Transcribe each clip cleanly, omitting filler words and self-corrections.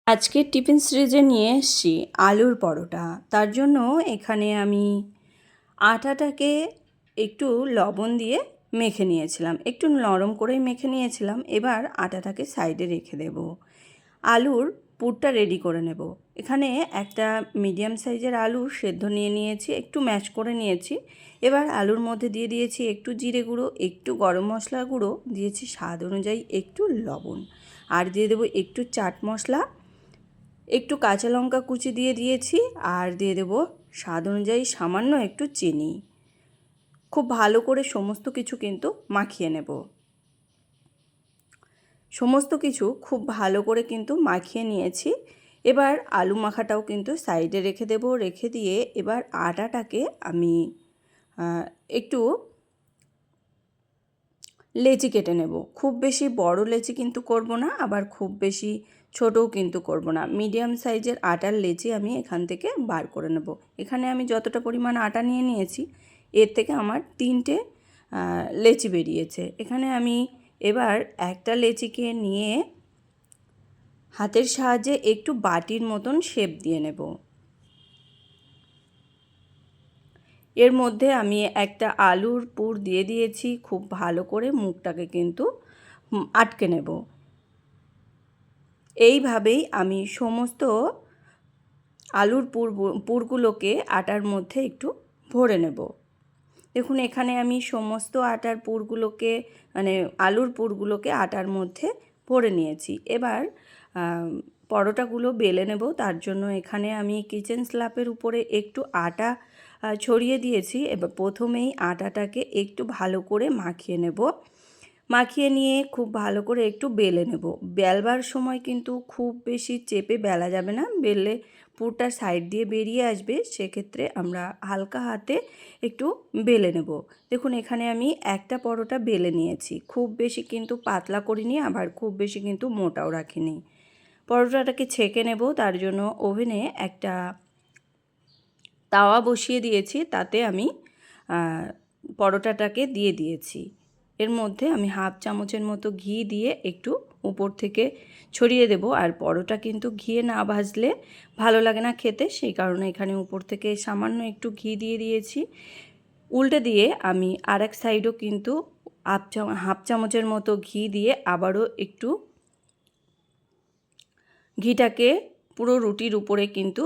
আজকের টিফিন সিরিজে নিয়ে এসেছি আলুর পরোটা। তার জন্য এখানে আমি আটাটাকে একটু লবণ দিয়ে মেখে নিয়েছিলাম, একটু নরম করেই মেখে নিয়েছিলাম। এবার আটাটাকে সাইডে রেখে দেব, আলুর পুরটা রেডি করে নেব। এখানে একটা মিডিয়াম সাইজের আলু সেদ্ধ নিয়ে নিয়েছি, একটু ম্যাশ করে নিয়েছি। এবার আলুর মধ্যে দিয়ে দিয়েছি একটু জিরে গুঁড়ো, একটু গরম মশলা গুঁড়ো, দিয়েছি স্বাদ অনুযায়ী একটু লবণ, আর দিয়ে দেবো একটু চাট মশলা, একটু কাঁচা লঙ্কা কুচি দিয়ে দিয়েছি, আর দিয়ে দেবো স্বাদ অনুযায়ী সামান্য একটু চিনি। খুব ভালো করে সমস্ত কিছু কিন্তু মাখিয়ে নেব। সমস্ত কিছু খুব ভালো করে কিন্তু মাখিয়ে নিয়েছি। এবার আলু মাখাটাও কিন্তু সাইডে রেখে দেব। রেখে দিয়ে এবার আটাটাকে আমি একটু লেচি কেটে নেব। খুব বেশি বড় লেচি কিন্তু করব না, আবার খুব বেশি ছোটও কিন্তু করব না। মিডিয়াম সাইজের আটার লেচি আমি এখান থেকে বার করে নেব। এখানে আমি যতটা পরিমাণ আটা নিয়ে নিয়েছি, এর থেকে আমার 3টে লেচি বেরিয়েছে। এখানে আমি এবার একটা লেচিকে নিয়ে হাতের সাহায্যে একটু বাটির মতন শেপ দিয়ে নেব। এর মধ্যে আমি একটা আলুর পুর দিয়ে দিয়েছি, খুব ভালো করে মুখটাকে কিন্তু আটকে নেব। এইভাবেই আমি সমস্ত আলুর পুরগুলোকে আটার মধ্যে একটু ভরে নেব। দেখুন এখানে আমি সমস্ত আটার পুরগুলোকে আলুর পুরগুলোকে আটার মধ্যে ভরে নিয়েছি। এবার পরোটাগুলো বেলে নেব। তার জন্য এখানে আমি কিচেন স্ল্যাপের উপরে একটু আটা ছড়িয়ে দিয়েছি। এবার প্রথমেই আটাটাকে একটু ভালো করে মাখিয়ে নেব। মাখিয়ে নিয়ে খুব ভালো করে একটু বেলে নেব। বেলবার সময় কিন্তু খুব বেশি চেপে বেলা যাবে না, বেললে পুরটা সাইড দিয়ে বেরিয়ে আসবে। সেক্ষেত্রে আমরা হালকা হাতে একটু বেলে নেব। দেখুন এখানে আমি একটা পরোটা বেলে নিয়েছি, খুব বেশি কিন্তু পাতলা করিনি, আবার খুব বেশি কিন্তু মোটাও রাখিনি। পরোটাটাকে ছেঁকে নেব। তার জন্য ওভেনে একটা তাওয়া বসিয়ে দিয়েছি, তাতে আমি পরোটাটাকে দিয়ে দিয়েছি। এর মধ্যে আমি হাফ চামচের মতো ঘি দিয়ে একটু উপর থেকে ছড়িয়ে দেব। আর পরোটা কিন্তু ঘিয়ে না ভাজলে ভালো লাগে না খেতে, সেই কারণে এখানে উপর থেকে সামান্য একটু ঘি দিয়ে দিয়েছি। উল্টে দিয়ে আমি আর এক সাইডও কিন্তু হাফ চামচের মতো ঘি দিয়ে আবারও একটু ঘিটাকে পুরো রুটির উপরে কিন্তু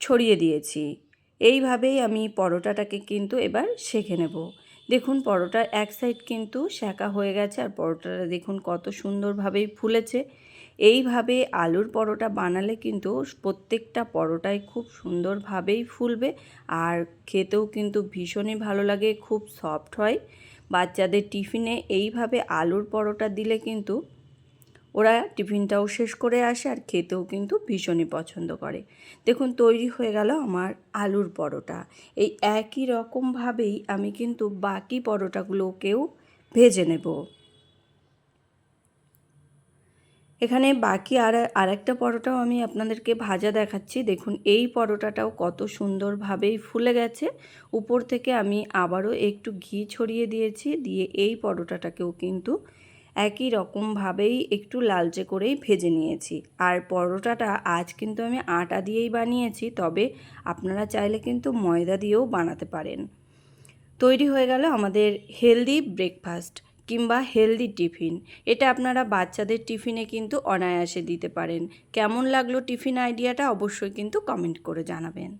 ছড়িয়ে দিয়েছি। এইভাবেই আমি পরোটাটাকে কিন্তু এবার সেঁকে নেব। দেখুন পরোটার এক সাইড কিন্তু সেঁকা হয়ে গেছে, আর পরোটাটা দেখুন কত সুন্দরভাবেই ফুলেছে। এইভাবে আলুর পরোটা বানালে কিন্তু প্রত্যেকটা পরোটাই খুব সুন্দরভাবেই ফুলবে, আর খেতেও কিন্তু ভীষণই ভালো লাগে, খুব সফট হয়। বাচ্চাদের টিফিনে এইভাবে আলুর পরোটা দিলে কিন্তু ওরা টিফিনটাও শেষ করে আসে, আর খেতেও কিন্তু ভীষণই পছন্দ করে। দেখুন তৈরি হয়ে গেল আমার আলুর পরোটা। এই একই রকমভাবেই আমি কিন্তু বাকি পরোটাগুলোকেও ভেজে নেব। এখানে বাকি আরেকটা পরোটাও আমি আপনাদেরকে ভাজা দেখাচ্ছি। দেখুন এই পরোটাটাও কত সুন্দরভাবেই ফুলে গেছে। উপর থেকে আমি আবারও একটু ঘি ছড়িয়ে দিয়েছি, দিয়ে এই পরোটাটাকেও কিন্তু একই রকমভাবেই একটু লালচে করেই ভেজে নিয়েছি। আর পরোটাটা আজ কিন্তু আমি আটা দিয়েই বানিয়েছি, তবে আপনারা চাইলে কিন্তু ময়দা দিয়েও বানাতে পারেন। তৈরি হয়ে গেল আমাদের হেলদি ব্রেকফাস্ট কিংবা হেলদি টিফিন। এটা আপনারা বাচ্চাদের টিফিনে কিন্তু অনায়াসে দিতে পারেন। কেমন লাগলো টিফিন আইডিয়াটা অবশ্যই কিন্তু কমেন্ট করে জানাবেন।